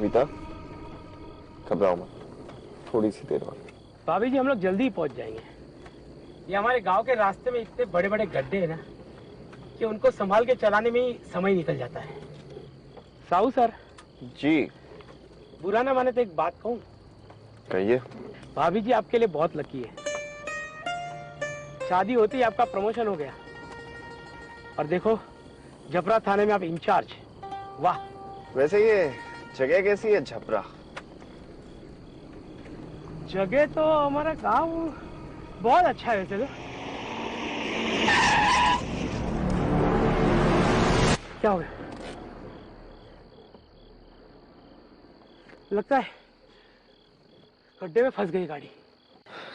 बबीता, घबराओ मत, थोड़ी सी देर और। भाभी जी हम लोग जल्दी ही पहुंच जाएंगे। ये हमारे गांव के रास्ते में इतने बड़े बड़े गड्ढे हैं ना कि उनको संभाल के चलाने में ही समय निकल जाता है। साहू सर जी। बुरा ना माने तो एक बात कहूं? कहिए। भाभी जी आपके लिए बहुत लकी है। शादी होते ही आपका प्रमोशन हो गया और देखो झपरा थाने में आप इंचार्ज। वाह। वैसे ये जगह कैसी है झपरा? जगह तो हमारा गांव बहुत अच्छा है वैसे तो। क्या हो गया? लगता है गड्ढे में फंस गई गाड़ी।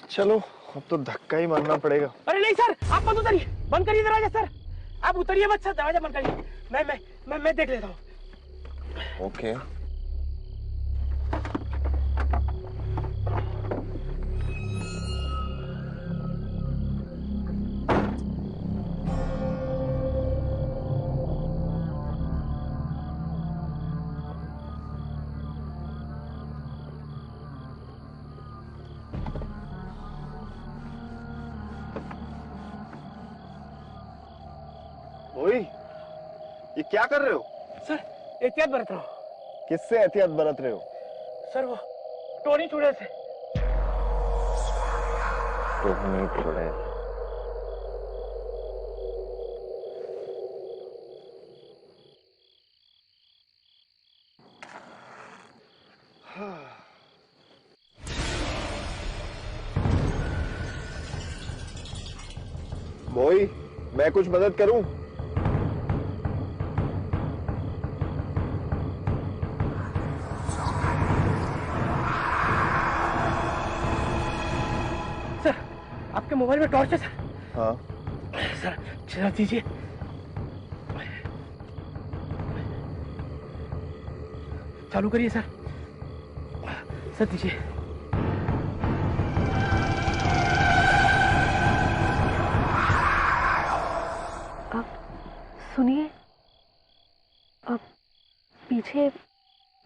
चलो अब तो धक्का ही मारना पड़ेगा। अरे नहीं सर, आप मत उतरिए, बंद करिए दरवाजा सर। आप उतरिए मत सर, दरवाजा बंद करिए। मैं देख लेता हूँ। ओके। ओए, ये क्या कर रहे हो? सर एहतियात बरत रहा हूँ। किससे एहतियात बरत रहे हो? सर वो टोनी चुड़ैल से। टोनी चुड़ैल? मोई, मैं कुछ मदद करूं? सर आपके मोबाइल में टॉर्च है सर? हाँ। सर चला दीजिए। चालू करिए सर। सर दीजिए। सुनिए, अब पीछे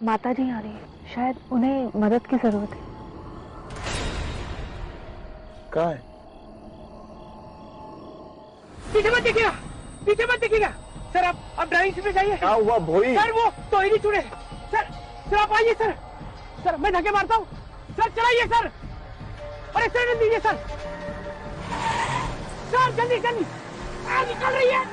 माता जी आ रही है, शायद उन्हें मदद की जरूरत है। कहाँ है? पीछे मत देखिएगा, पीछे मत देखिएगा। सर आप ड्राइविंग सीट पे जाइए। क्या हुआ भोई? सर वो टोनी चुड़ैल। सर आप आइए सर। सर मैं धक्के मारता हूँ। सर चलाइए सर। अरे सर दीजिए सर। सर जल्दी जल्दी निकल रही है।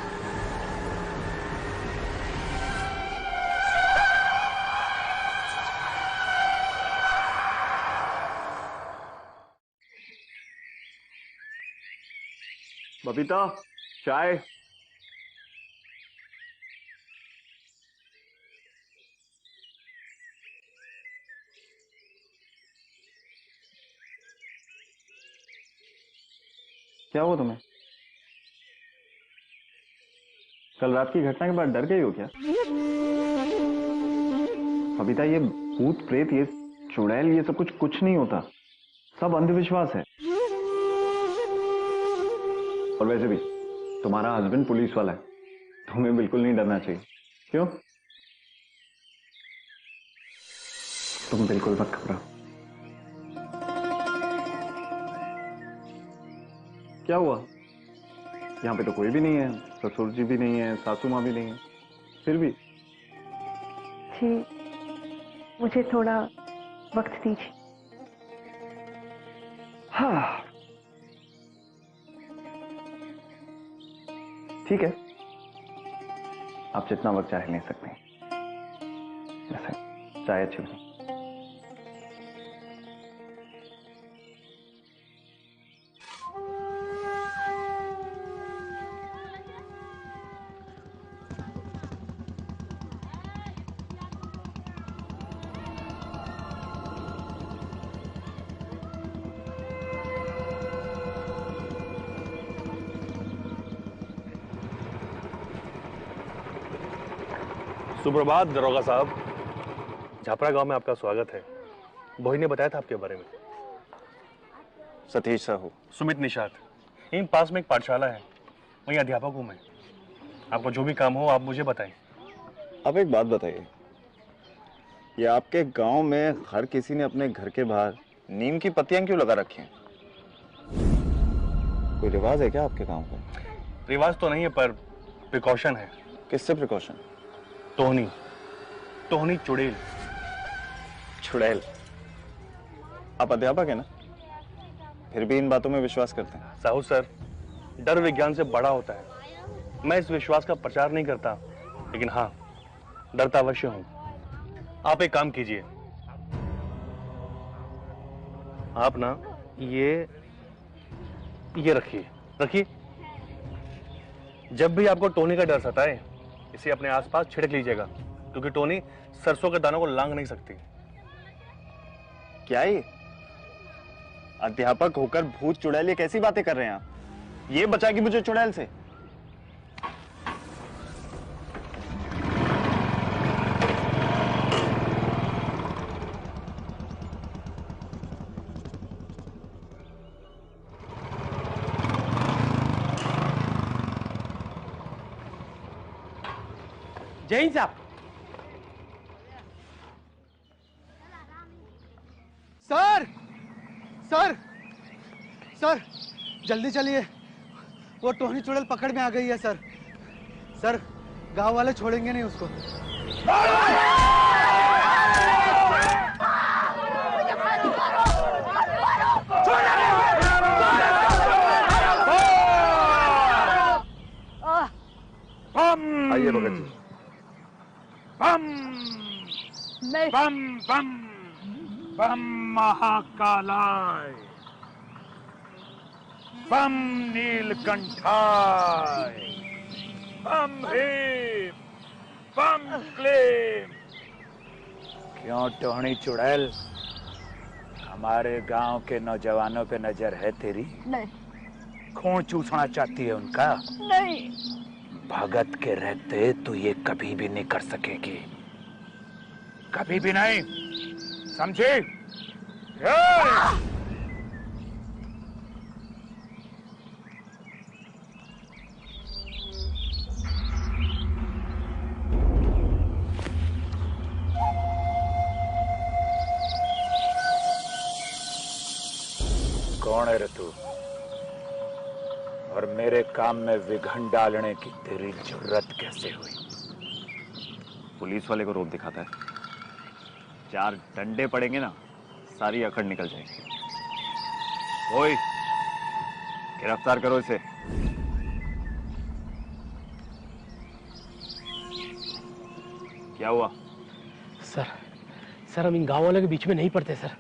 बबीता, चाय। क्या हुआ तुम्हें? कल रात की घटना के बाद डर गई हो क्या? बबीता, ये भूत प्रेत, ये चुड़ैल, ये सब कुछ नहीं होता, सब अंधविश्वास है। और वैसे भी तुम्हारा हस्बैंड पुलिस वाला है, तुम्हें बिल्कुल नहीं डरना चाहिए। क्यों? तुम बिल्कुल मत घबराओ। क्या हुआ? यहाँ पे तो कोई भी नहीं है, ससुर जी भी नहीं है, सासू माँ भी नहीं है, फिर भी। जी मुझे थोड़ा वक्त दीजिए। हाँ ठीक है, आप जितना वक्त चाहे ले सकते हैं। वैसे चाय अच्छी बनी। सुप्रभात दरोगा साहब, झापरा गांव में आपका स्वागत है। भोई ने बताया था आपके बारे में। सतीश साहू। सुमित निषाद। यहीं पास में एक पाठशाला है, वहीं अध्यापक हूं मैं। आपको जो भी काम हो आप मुझे बताएं। आप एक बात बताइए, ये आपके गांव में हर किसी ने अपने घर के बाहर नीम की पत्तियां क्यों लगा रखी हैं? कोई रिवाज है क्या आपके गांव का? रिवाज तो नहीं है पर प्रिकॉशन है। किससे प्रिकॉशन? टोहनी, टोहनी चुड़ैल। चुड़ैल? आप अध्यापक है ना, फिर भी इन बातों में विश्वास करते हैं? साहू सर, डर विज्ञान से बड़ा होता है। मैं इस विश्वास का प्रचार नहीं करता, लेकिन हाँ, डरता अवश्य हूं। आप एक काम कीजिए, आप ना ये रखिए, रखिए। जब भी आपको टोनी का डर सताए, इसे अपने आसपास छिड़क लीजिएगा, क्योंकि टोनी सरसों के दानों को लांग नहीं सकती। क्या ये अध्यापक होकर भूत चुड़ैल ये कैसी बातें कर रहे हैं आप? ये बचाएगी मुझे चुड़ैल से? जैन साहब। सर सर सर, जल्दी चलिए, वो टोहनी चुड़ैल पकड़ में आ गई है सर। सर, गांव वाले छोड़ेंगे नहीं उसको। आइए भगत जी। बम बम बम बम महाकालाय, बम नीलकंठाय, बम भीम, बम क्लीम। क्यों टोहनी चुड़ैल, हमारे गांव के नौजवानों पे नजर है तेरी? नहीं। खून चूसना चाहती है उनका? नहीं। भगत के रहते तू ये कभी भी नहीं कर सकेगी, कभी भी नहीं, समझी? कौन है रे तू, और मेरे काम में विघन डालने की तेरी जरूरत कैसे हुई? पुलिस वाले को रोक दिखाता है, 4 डंडे पड़ेंगे ना, सारी अकड़ निकल जाएगी। ओए, गिरफ्तार करो इसे। क्या हुआ? सर हम इन गांव वालों के बीच में नहीं पड़ते सर।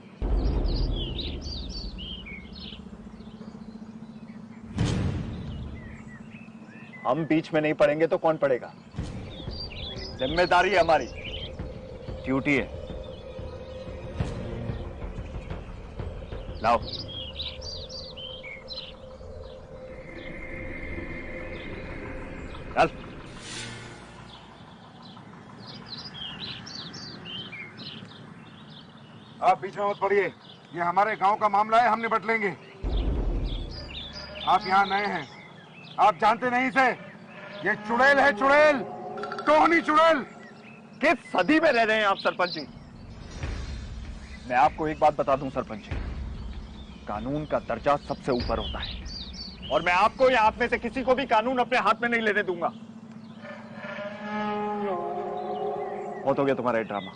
हम बीच में नहीं पड़ेंगे तो कौन पड़ेगा? जिम्मेदारी है हमारी, ड्यूटी है। लाओ। चल। आप बीच में मत पड़िए, ये हमारे गांव का मामला है, हम निपट लेंगे। आप यहाँ नए हैं, आप जानते नहीं इसे। ये चुड़ैल है, चुड़ैल, टोहनी चुड़ैल। किस सदी में रह रहे हैं आप सरपंच जी? मैं आपको एक बात बता दूं सरपंच जी, कानून का दर्जा सबसे ऊपर होता है, और मैं आपको या आप में से किसी को भी कानून अपने हाथ में नहीं लेने दूंगा। बहुत हो गया तुम्हारा ये ड्रामा,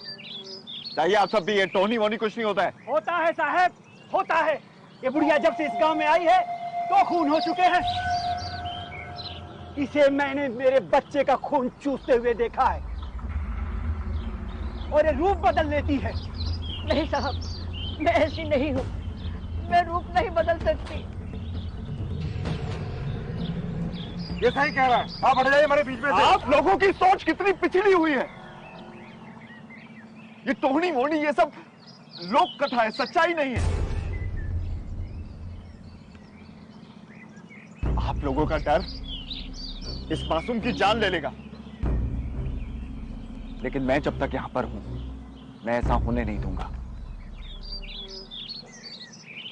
चाहिए आप सब भी। ये टोहनी वोहनी कुछ नहीं होता है। होता है साहब, होता है। ये बुढ़िया जब से इस गांव में आई है तो खून हो चुके हैं। इसे मैंने मेरे बच्चे का खून चूसते हुए देखा है, और ये रूप बदल लेती है। नहीं साहब, मैं ऐसी नहीं हूँ, मैं रूप नहीं बदल सकती। ये सही कह रहा है, आप हट जाइए हमारे बीच में से। आप लोगों की सोच कितनी पिछड़ी हुई है। ये टोहनी वोहनी ये सब लोक कथा है, सच्चाई नहीं है। आप लोगों का डर इस मासूम की जान ले लेगा, लेकिन मैं जब तक यहां पर हूं, मैं ऐसा होने नहीं दूंगा।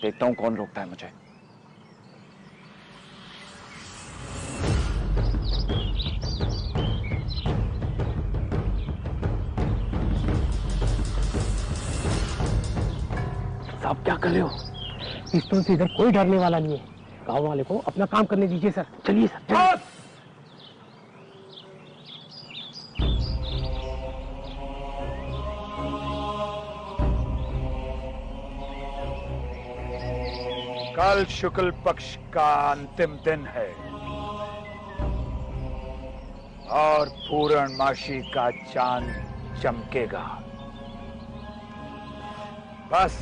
देखता हूं कौन रोकता है मुझे। कर रहे हो? पिस्तौल से इधर कोई डरने वाला नहीं है। गांव वाले को अपना काम करने दीजिए सर। चलिए सर, चलिए। बस! कल शुक्ल पक्ष का अंतिम दिन है और पूर्णमासी का चांद चमकेगा। बस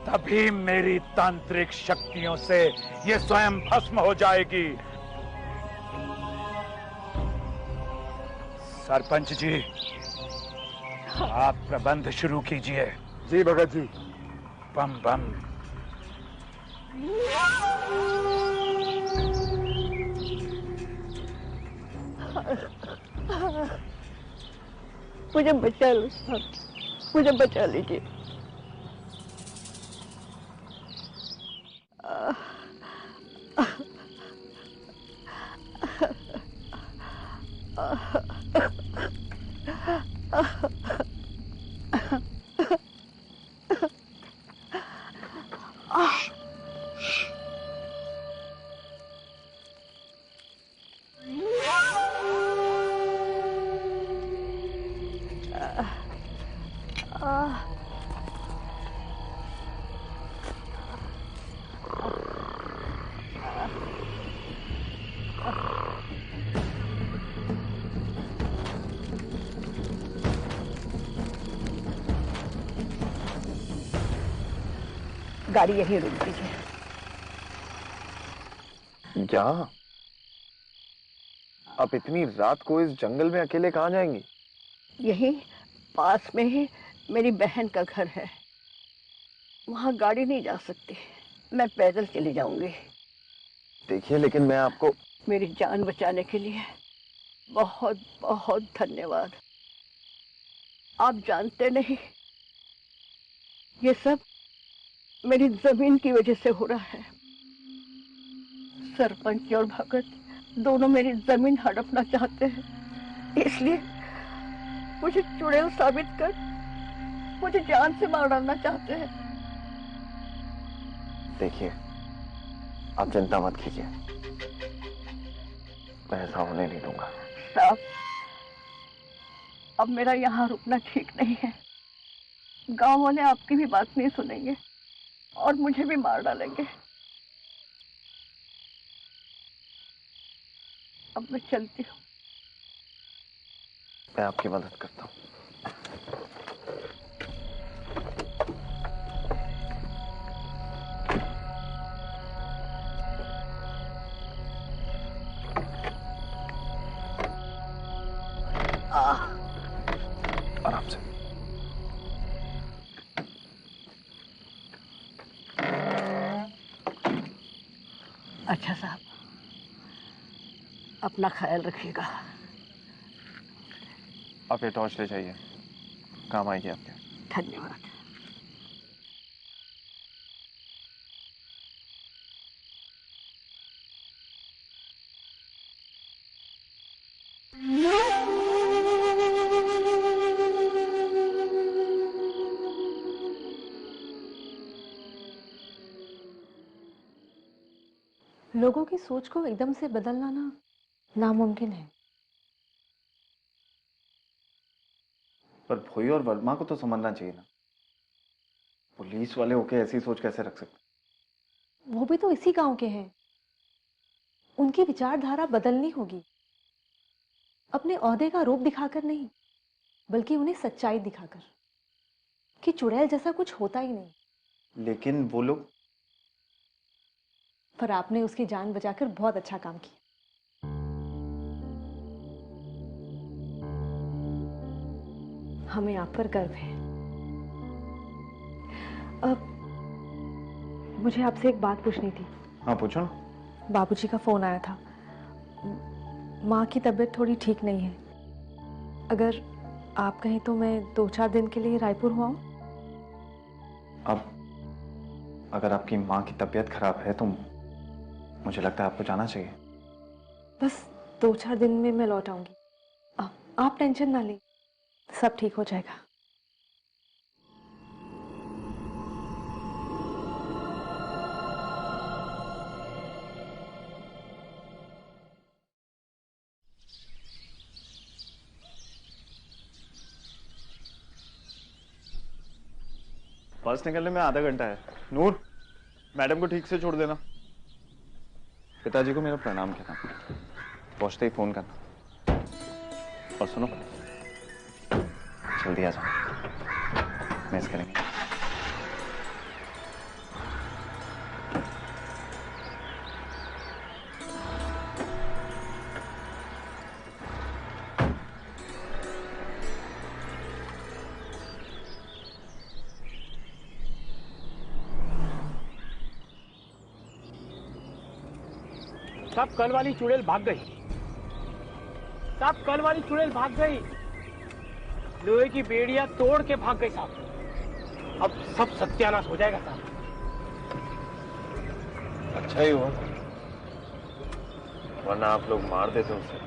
तभी मेरी तांत्रिक शक्तियों से ये स्वयं भस्म हो जाएगी। सरपंच जी, आप प्रबंध शुरू कीजिए। जी भगत जी। बम बम। मुझे बचा लो सर, मुझे बचा लीजिए। गाड़ी यहीं रुक दीजिए। यहाँ? आप इतनी रात को इस जंगल में अकेले कहाँ जाएंगी? यहीं पास में ही मेरी बहन का घर है, वहां गाड़ी नहीं जा सकती, मैं पैदल चली जाऊंगी। देखिए, लेकिन मैं आपको... मेरी जान बचाने के लिए बहुत बहुत धन्यवाद। आप जानते नहीं, ये सब मेरी जमीन की वजह से हो रहा है। सरपंच और भगत दोनों मेरी जमीन हड़पना चाहते हैं, इसलिए मुझे चुड़ैल साबित कर मुझे जान से मार डालना चाहते हैं। देखिए, आप चिंता मत कीजिए, मैं ऐसा होने नहीं दूंगा। साहब, अब मेरा यहाँ रुकना ठीक नहीं है। गांव वाले आपकी भी बात नहीं सुनेंगे और मुझे भी मार डालेंगे। अब मैं चलती हूँ। मैं आपकी मदद करता हूँ। आराम से। अच्छा साहब, अपना ख्याल रखिएगा। आप ये टॉर्च ले जाइए, काम आएगी आपके। धन्यवाद। लोगों की सोच को एकदम से बदलना ना नामुमकिन है। पर भोई और वर्मा को तो समझना चाहिए ना, पुलिस वाले होके ऐसी सोच कैसे रख सकते? वो भी तो इसी गांव के हैं, उनकी विचारधारा बदलनी होगी। अपने ओहदे का रूप दिखाकर नहीं, बल्कि उन्हें सच्चाई दिखाकर कि चुड़ैल जैसा कुछ होता ही नहीं। लेकिन वो लोग... पर आपने उसकी जान बचाकर बहुत अच्छा काम किया। हमें आप पर गर्व है। अब मुझे आपसे एक बात पूछनी थी। हाँ, पूछो ना। बाबूजी का फोन आया था, माँ की तबीयत थोड़ी ठीक नहीं है। अगर आप कहें तो मैं 2-4 दिन के लिए रायपुर हुआ हूँ। अब अगर आपकी माँ की तबीयत खराब है तो मुझे लगता है आपको जाना चाहिए। बस 2-4 दिन में मैं लौट आऊंगी। आप टेंशन ना लें, सब ठीक हो जाएगा। बस निकलने में आधा घंटा है। नूर, मैडम को ठीक से छोड़ देना। पिताजी को मेरा प्रणाम कहना, पहुंचते ही फोन करना। और सुनो, जल्दी आ जाओ, मिस करेंगे। साहब कल वाली चुड़ैल भाग गई। साहब कल वाली चुड़ैल भाग गई। लोहे की बेड़ियां तोड़ के भाग गई साहब। अब सब सत्यानाश हो जाएगा साहब। अच्छा ही हुआ, वरना आप लोग मार देते उसे।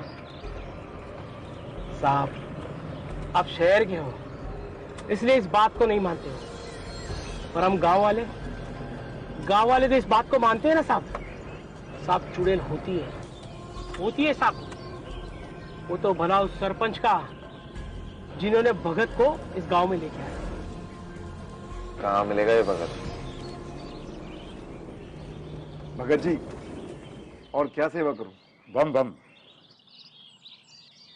साहब आप शहर के हो, इसलिए इस बात को नहीं मानते हो, पर हम गांव वाले तो इस बात को मानते हैं ना साहब। साहब चुड़ैल होती है साहब। वो तो भला उस सरपंच का जिन्होंने भगत को इस गांव में लेके आया। कहाँ मिलेगा ये भगत? भगत जी, और क्या सेवा करूं? बम बम।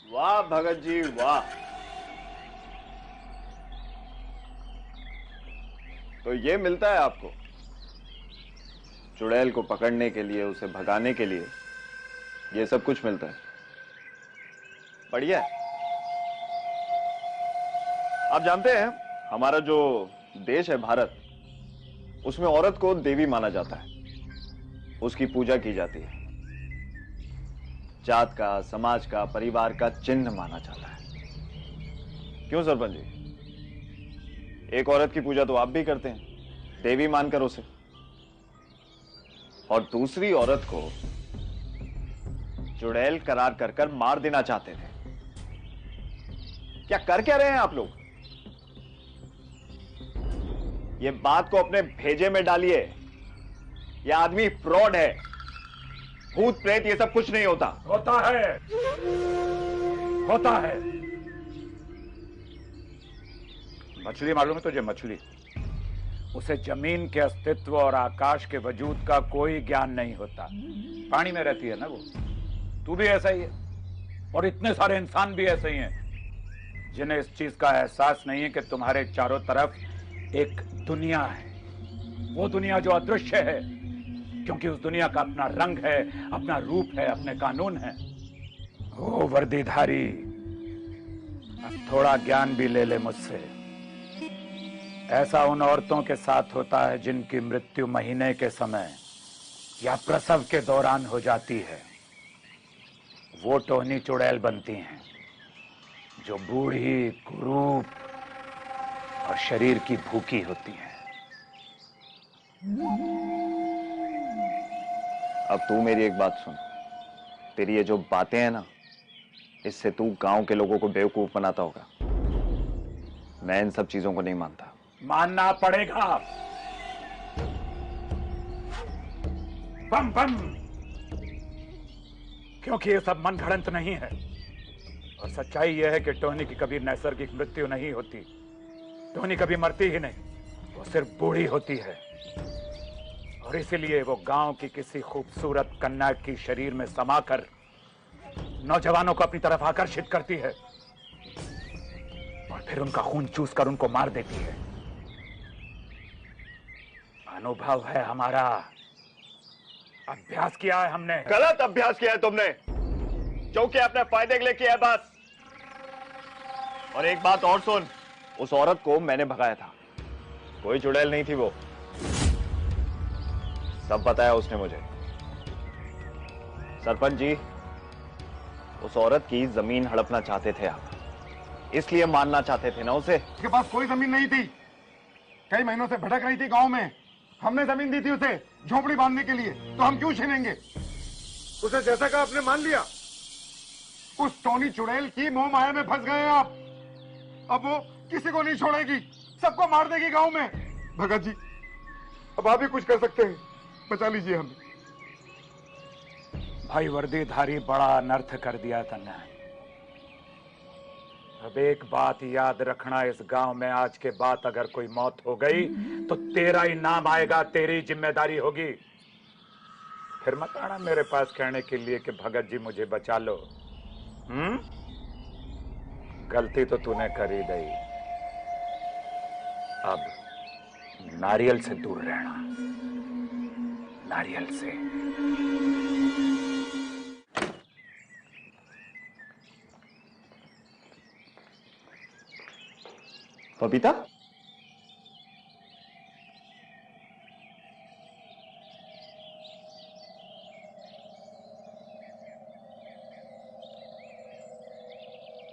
वाह भगत जी वाह। तो ये मिलता है आपको? चुड़ैल को पकड़ने के लिए, उसे भगाने के लिए ये सब कुछ मिलता है। बढ़िया है। आप जानते हैं हमारा जो देश है भारत, उसमें औरत को देवी माना जाता है, उसकी पूजा की जाती है, जात का, समाज का, परिवार का चिन्ह माना जाता है। क्यों सरपंच जी? एक औरत की पूजा तो आप भी करते हैं, देवी मानकर उसे, और दूसरी औरत को चुड़ैल करार कर मार देना चाहते थे। क्या कर क्या रहे हैं आप लोग? ये बात को अपने भेजे में डालिए। यह आदमी फ्रॉड है, भूत प्रेत ये सब कुछ नहीं होता। होता है, होता है। मछली मालूम है तुझे? मछली, उसे जमीन के अस्तित्व और आकाश के वजूद का कोई ज्ञान नहीं होता। पानी में रहती है ना वो। तू भी ऐसा ही है, और इतने सारे इंसान भी ऐसे ही हैं जिन्हें इस चीज का एहसास नहीं है कि तुम्हारे चारों तरफ एक दुनिया है। वो दुनिया जो अदृश्य है, क्योंकि उस दुनिया का अपना रंग है, अपना रूप है, अपने कानून है। ओ वर्दीधारी, अब थोड़ा ज्ञान भी ले ले मुझसे। ऐसा उन औरतों के साथ होता है जिनकी मृत्यु महीने के समय या प्रसव के दौरान हो जाती है। वो टोहनी चुड़ैल बनती हैं, जो बूढ़ी, कुरूप और शरीर की भूखी होती हैं। अब तू मेरी एक बात सुन। तेरी ये जो बातें हैं ना, इससे तू गांव के लोगों को बेवकूफ बनाता होगा। मैं इन सब चीजों को नहीं मानता। मानना पड़ेगा। बम बम, क्योंकि ये सब मन घड़ंत नहीं है, और सच्चाई यह है कि टोनी की कभी नैसर्गिक मृत्यु नहीं होती। टोनी कभी मरती ही नहीं, वो सिर्फ बूढ़ी होती है, और इसीलिए वो गांव की किसी खूबसूरत कन्या की शरीर में समाकर नौजवानों को अपनी तरफ आकर्षित करती है, और फिर उनका खून चूस कर उनको मार देती है। अनुभव है हमारा, अभ्यास किया है हमने। गलत अभ्यास किया है तुमने, जो कि अपने फायदे के लिए किया है बस। और एक बात और सुन, उस औरत को मैंने भगाया था, कोई चुड़ैल नहीं थी वो। सब बताया उसने मुझे। सरपंच जी, उस औरत की जमीन हड़पना चाहते थे आप, इसलिए मारना चाहते थे ना उसे। उसके पास कोई जमीन नहीं थी, कई महीनों से भटक रही थी गांव में। हमने जमीन दी थी उसे झोपड़ी बांधने के लिए, तो हम क्यों छीनेंगे? उसे जैसा का आपने मान लिया। उस टोनी चुड़ैल की मोह माया में फंस गए आप। अब वो किसी को नहीं छोड़ेगी, सबको मार देगी गांव में। भगत जी, अब आप ही कुछ कर सकते हैं, बचा लीजिए हमें। भाई वर्दीधारी, बड़ा अनर्थ कर दिया तन्ने। अब एक बात याद रखना, इस गांव में आज के बाद अगर कोई मौत हो गई तो तेरा ही नाम आएगा, तेरी जिम्मेदारी होगी। फिर मत आना मेरे पास कहने के लिए कि भगत जी मुझे बचा लो। गलती तो तूने कर ही दी। अब नारियल से दूर रहना, नारियल से। बबीता,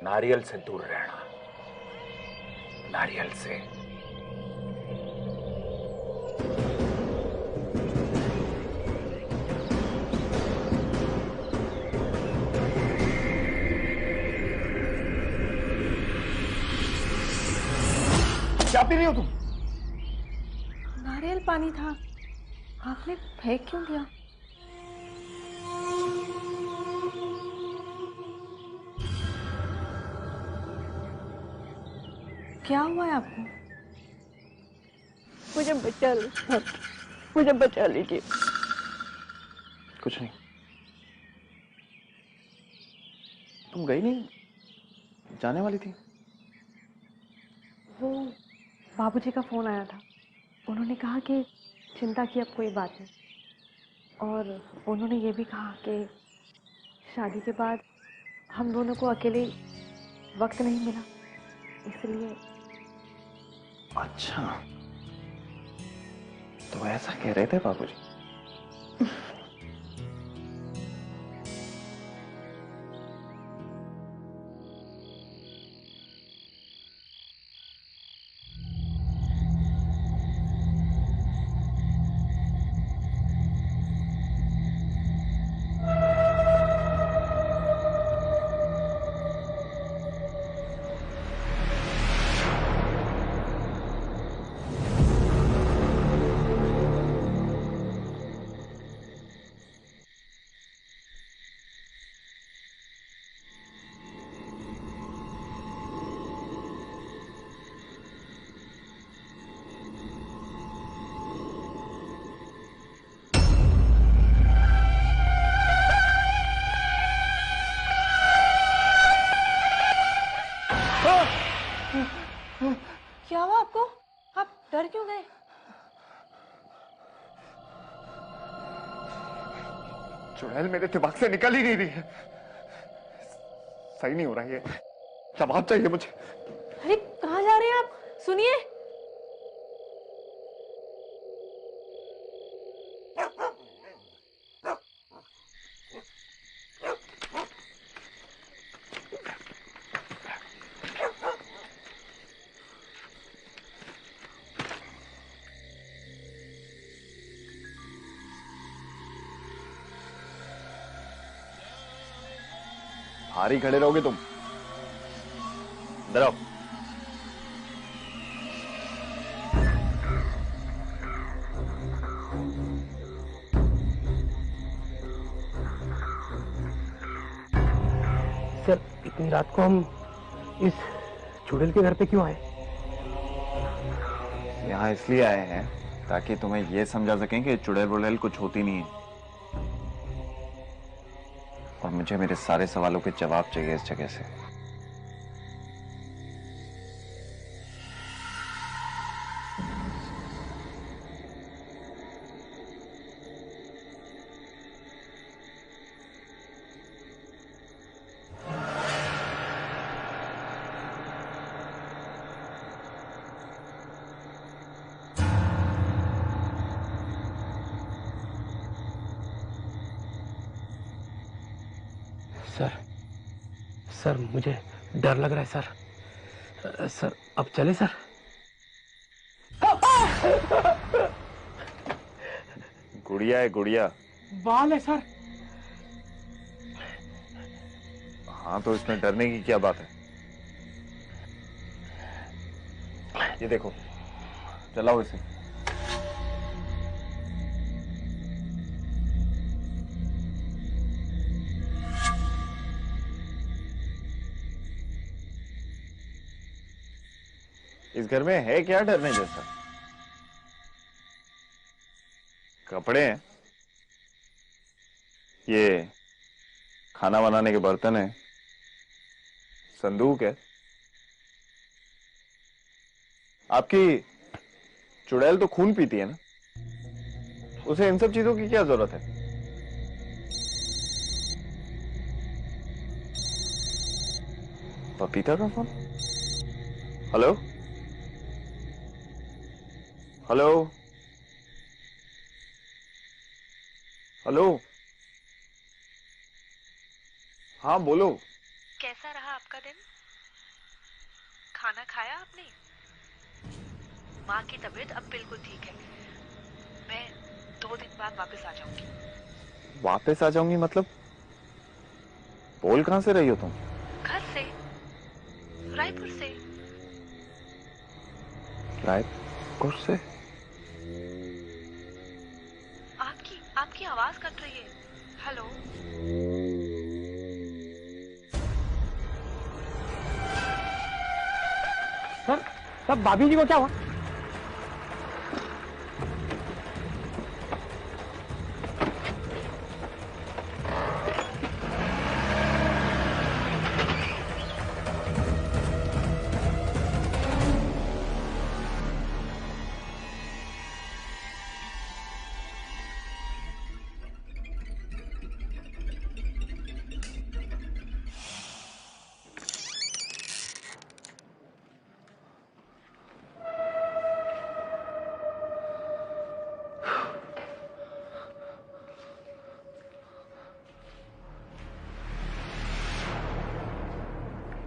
नारियल से दूर रहना, नारियल से। क्या पी रही हो तुम? नारियल पानी था, आपने फेंक क्यों दिया? क्या हुआ है आपको? मुझे बचा लो सर, मुझे बचा लीजिए। कुछ नहीं। तुम गई नहीं, जाने वाली थी। वो बाबूजी का फोन आया था, उन्होंने कहा कि चिंता की अब कोई बात नहीं, और उन्होंने ये भी कहा कि शादी के बाद हम दोनों को अकेले वक्त नहीं मिला, इसलिए। अच्छा, तो ऐसा कह रहे थे बाबूजी? क्या हुआ आपको? आप डर क्यों गए? चुड़ैल मेरे दिमाग से निकल ही नहीं रही है। सही नहीं हो रहा है, जवाब चाहिए मुझे। अरे कहाँ जा रहे हैं आप? सुनिए। बाहर ही खड़े रहोगे तुम? इधर आओ। सर, इतनी रात को हम इस चुड़ैल के घर पे क्यों आए? यहाँ इसलिए आए हैं ताकि तुम्हें यह समझा सकें कि चुड़ैल वुड़ैल कुछ होती नहीं है, और मुझे मेरे सारे सवालों के जवाब चाहिए इस जगह से। सर, मुझे डर लग रहा है सर। सर, अब चले सर? गुड़िया है, गुड़िया। बाल है सर। हाँ, तो इसमें डरने की क्या बात है? ये देखो, चलाओ इसे। इस घर में है क्या डरने जैसा? कपड़े हैं, ये खाना बनाने के बर्तन हैं, संदूक है। आपकी चुड़ैल तो खून पीती है ना, उसे इन सब चीजों की क्या जरूरत है? बबीता का फोन। हेलो हेलो हेलो, हाँ बोलो। कैसा रहा आपका दिन? खाना खाया आपने? माँ की तबीयत अब बिल्कुल ठीक है। मैं 2 दिन बाद वापस आ जाऊंगी। वापस आ जाऊंगी मतलब? बोल कहां से रही हो तुम? घर से, रायपुर से। रायपुर से? आपकी आवाज कट रही है। हेलो। सर भाभी जी को क्या हुआ?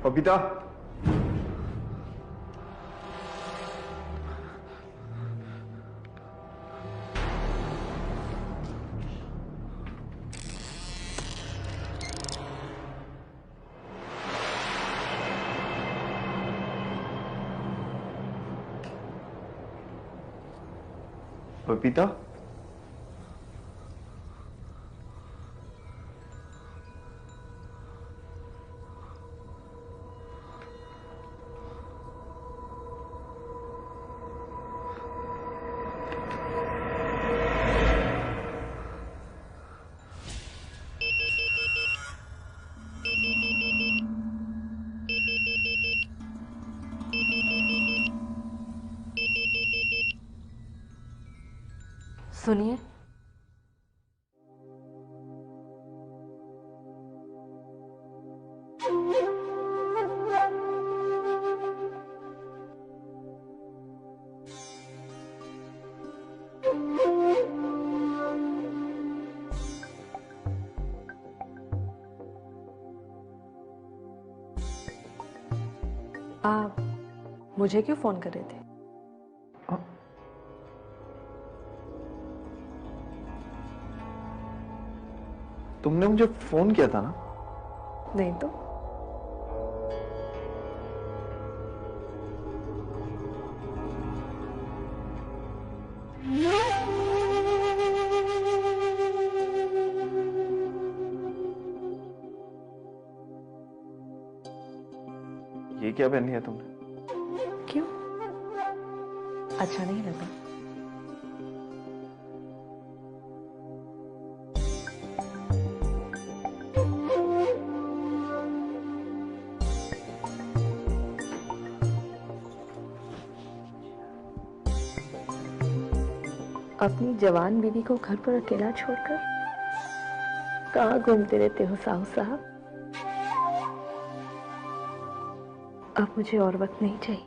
बबीता, बबीता, सुनिए, आप मुझे क्यों फोन कर रहे थे? तुमने मुझे फोन किया था ना? नहीं तो। ये क्या पहन लिया तुमने? क्यों? अच्छा नहीं लगा? अपनी जवान बीवी को घर पर अकेला छोड़कर कहाँ घूमते रहते हो साहू साहब? अब मुझे और वक्त नहीं चाहिए।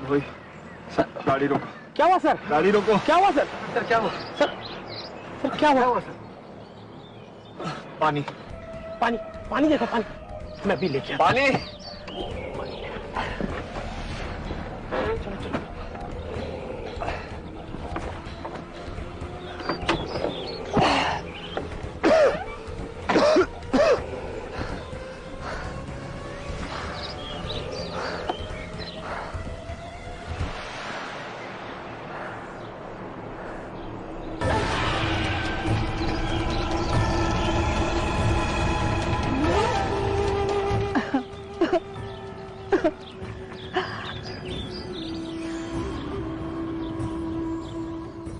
वही, गाड़ी रोको। क्या हुआ सर? गाड़ी रोको। क्या हुआ सर? सर क्या हुआ? सर क्या हुआ सर? पानी। पानी पानी देखो, पानी मैं भी लेके आता हूं। पानी। चलो चलो।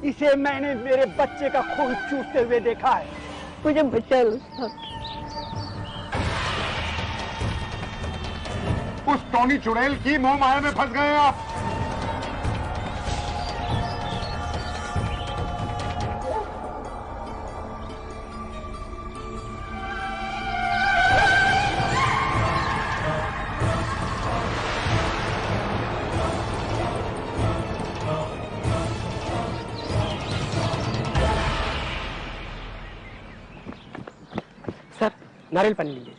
इसे मैंने मेरे बच्चे का खून चूसते हुए देखा है। मुझे बचा लो साहब। उस टोनी चुड़ैल की मोह माया में फंस गए आप। सर, नारियल पानी लीजिए।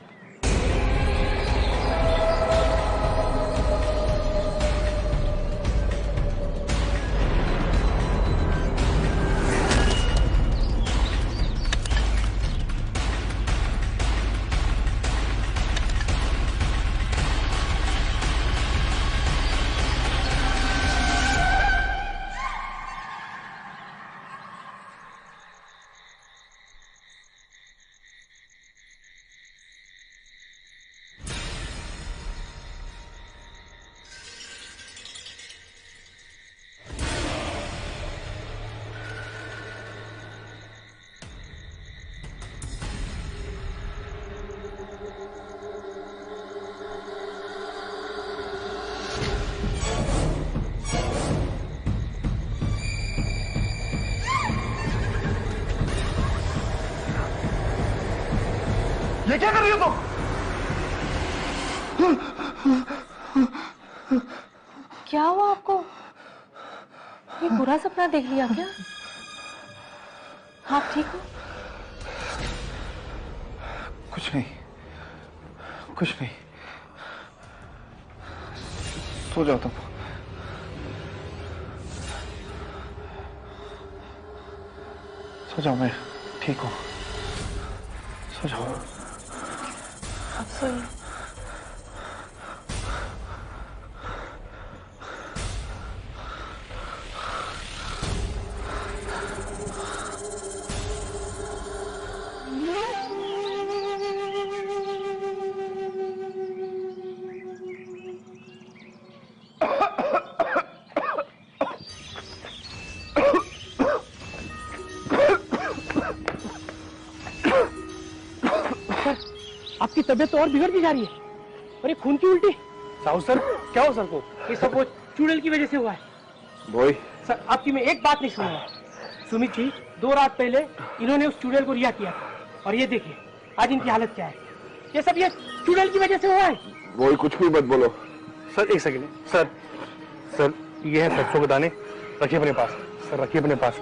ये क्या कर रही हो तुम? क्या हुआ आपको? ये बुरा सपना देख लिया क्या? आप ठीक हो? कुछ नहीं, कुछ नहीं। सो जाओ तुम। सो जाओ, मैं ठीक हूँ। सो जाओ। अब सोइए। आपकी तबीयत तो और बिगड़ती जा रही है। और ये खून की उल्टी। साहू सर, क्या हो सर को? ये सब वो चुड़ैल की वजह से हुआ है। बोई, सर, आपकी मैं एक बात नहीं सुनूंगा। सुमित जी, 2 रात पहले इन्होंने उस चुड़ैल को रिहा किया था और ये देखिए आज इनकी हालत क्या है। ये सब ये चुड़ैल की वजह से हुआ है। बोई कुछ भी मत बोलो। सर एक सेकंड। सर, सर ये है सरसों के दाने, रखिए अपने पास। सर रखिए अपने पास।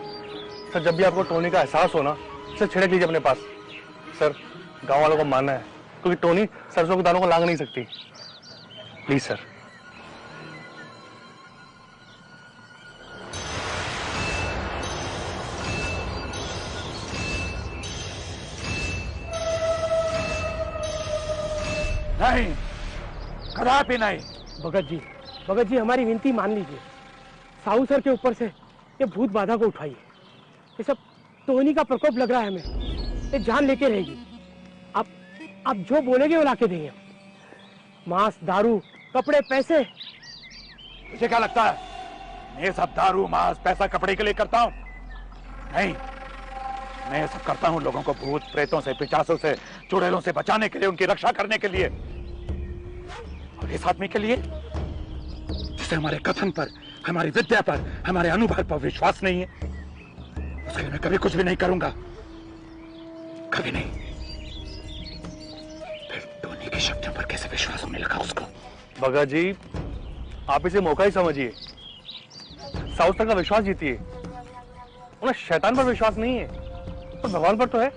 सर जब भी आपको टोनी का एहसास हो ना, सर छिड़क लीजिए अपने पास। सर गांव वालों को मानना है क्योंकि टोनी सरसों के दानों को लांग नहीं सकती। Please sir. नहीं, कदापि नहीं। भगत जी हमारी विनती मान लीजिए। साहू सर के ऊपर से ये भूत बाधा को उठाइए। ये सब टोनी का प्रकोप लग रहा है हमें। ये जान लेके रहेगी। आप जो बोलेंगे वो लाके देंगे। मांस, दारू, कपड़े, पैसे। तुझे क्या लगता है मैं ये सब दारू, मांस, पैसा, कपड़े के लिए करता हूं? नहीं, मैं ये सब करता हूं लोगों को भूत प्रेतों से, पिशाचों से, चुड़ैलों से बचाने के लिए, उनकी रक्षा करने के लिए। और इस आदमी के लिए जिसे हमारे कथन पर, हमारी विद्या पर, हमारे अनुभव पर विश्वास नहीं है, उसके लिए मैं कभी कुछ भी नहीं करूंगा। कभी नहीं। टोनी के शब्दों पर कैसे विश्वास होने लगा उसको? भगत जी आप इसे मौका ही समझिए। साहू सर का विश्वास जीतिए। उन्हें शैतान पर विश्वास नहीं है तो भगवान पर तो है।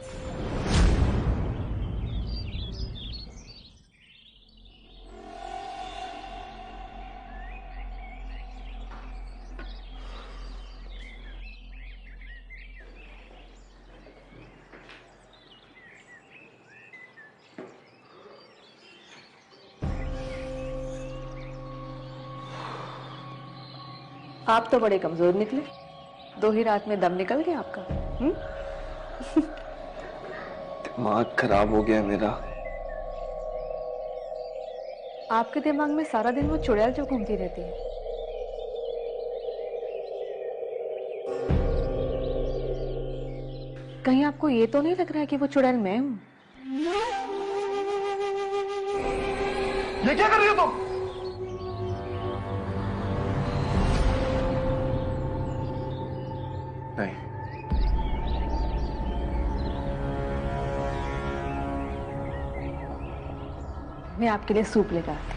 आप तो बड़े कमजोर निकले। 2 ही रात में दम निकल गया आपका। दिमाग खराब हो गया मेरा। आपके दिमाग में सारा दिन वो चुड़ैल जो घूमती रहती है। कहीं आपको ये तो नहीं लग रहा है कि वो चुड़ैल मैं हूं? ये क्या कर रही हो तुम? नहीं, मैं आपके लिए सूप लेकर आती हूँ।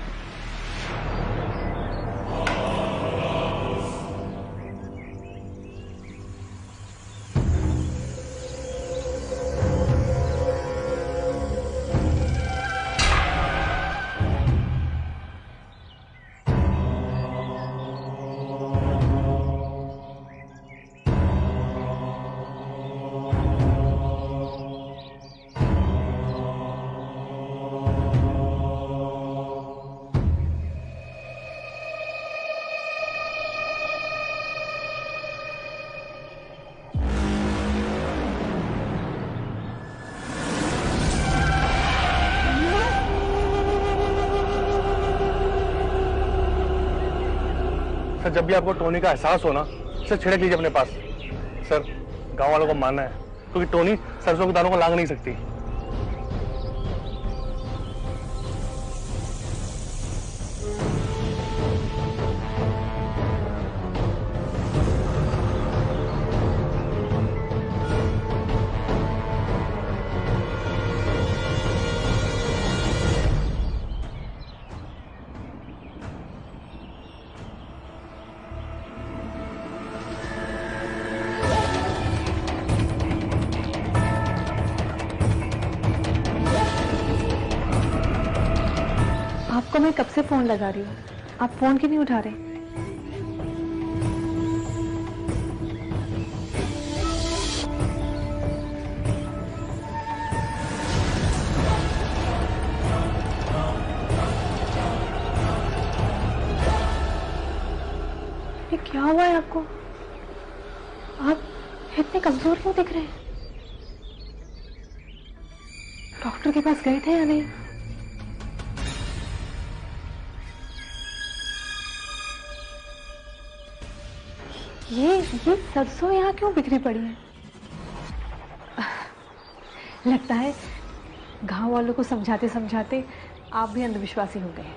सर जब भी आपको टोनी का एहसास हो ना, सर छिड़क लीजिए अपने पास। सर गांव वालों को मानना है क्योंकि टोनी सरसों के दानों को लांग नहीं सकती। आपको मैं कब से फोन लगा रही हूँ, आप फोन क्यों नहीं उठा रहे? ये क्या हुआ है आपको? आप इतने कमजोर क्यों दिख रहे हैं? डॉक्टर के पास गए थे या नहीं? ये सरसों यहाँ क्यों बिखरी पड़ी है? लगता है गांव वालों को समझाते समझाते आप भी अंधविश्वासी हो गए।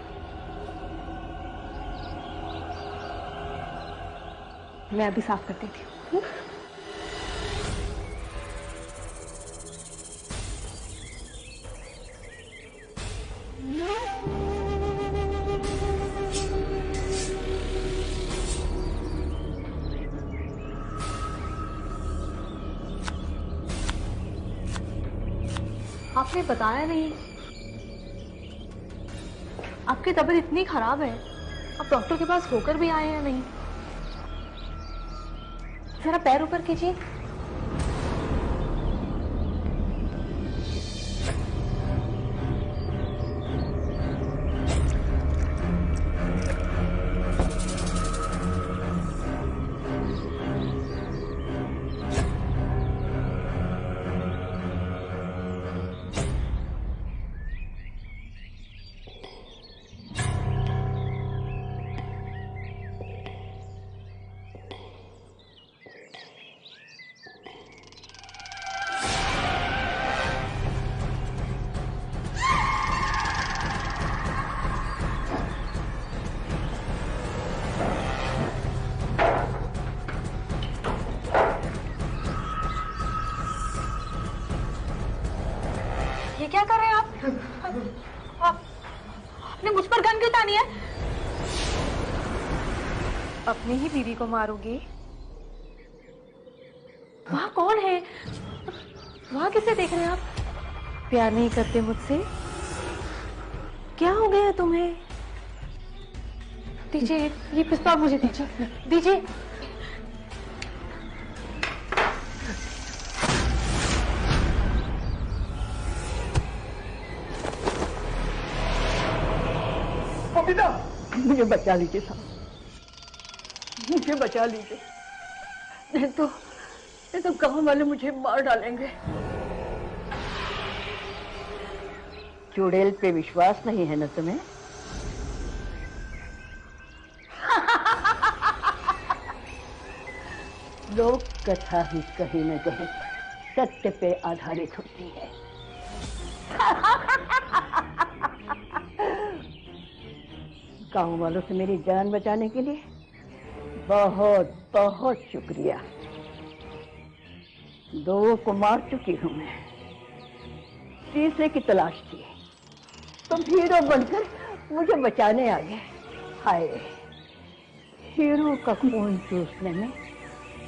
मैं अभी साफ कर देती हूँ। आपने बताया नहीं, आपकी तबीयत इतनी खराब है, आप डॉक्टर के पास होकर भी आए हैं नहीं? जरा पैर ऊपर कीजिए। ये क्या कर रहे हैं आप? आपने मुझ पर गन क्यों तानी है? अपनी ही बीवी को मारोगे? वहाँ कौन है? वहाँ किसे देख रहे हैं आप? प्यार नहीं करते मुझसे? क्या हो गया तुम्हें? दीजिए ये पिस्तौल, मुझे दीजिए, दीजिए। मुझे बचा लीजिए साहब, मुझे बचा लीजिए, नहीं तो गांव वाले मुझे मार डालेंगे। चुड़ैल पे विश्वास नहीं है ना तुम्हें? लोक कथा ही कहीं न कहीं सत्य पे आधारित होती है। गांव वालों से मेरी जान बचाने के लिए बहुत बहुत शुक्रिया। 2 को मार चुकी हूं मैं, तीसरे की तलाश थी, तुम हीरो बनकर मुझे बचाने आ गए। हाय, हीरो का खून चूसने में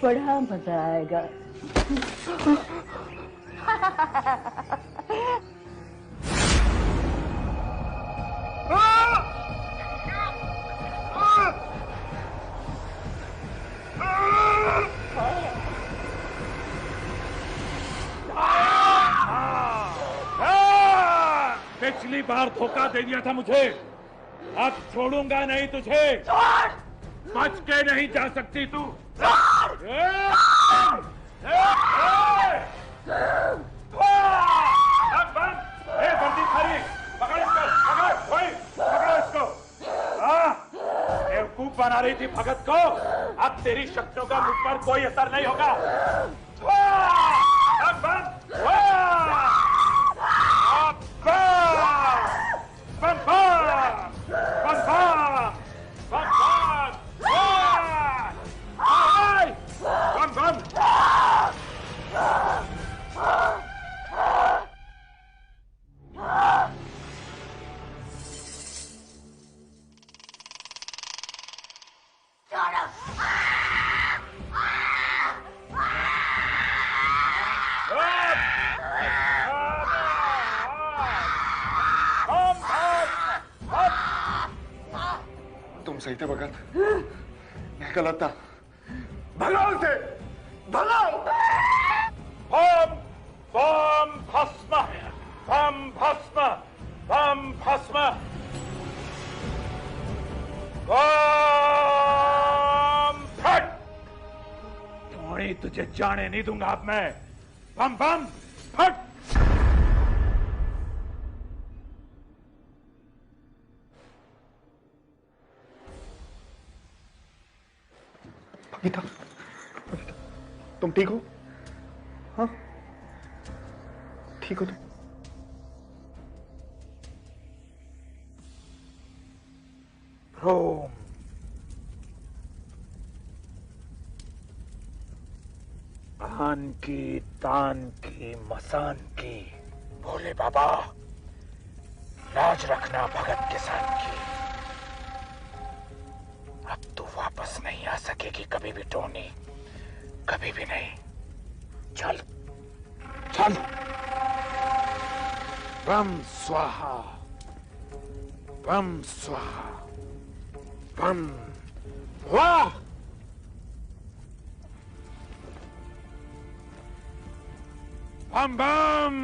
बड़ा मजा आएगा। पिछली बार धोखा दे दिया था मुझे, अब छोड़ूंगा नहीं तुझे। बच के नहीं जा सकती तू। बंदी खरी, पकड़ इसको, पकड़ो इसको। बेवकूफ बना रही थी भगत को, अब तेरी शक्तियों का मुझ पर कोई असर नहीं होगा। तुम सही थे भगत, मैं गलत था। भगाओ उसे, भगाओ। बम भस्म, बम भस्म, बम भस्म, बम फट। थोड़ी तुझे जाने नहीं दूंगा अब मैं। बम बम फट। बबीता, तुम ठीक हो? हाँ, ठीक हो तुम? रोम, आन की, तान की, मसान की, भोले बाबा, लाज रखना भगत किसान की। अब तू वापस नहीं आ सकेगी कभी भी टोनी, कभी भी नहीं। चल चल। बम स्वाहा, बम स्वाहा, बम वाह। बम बम।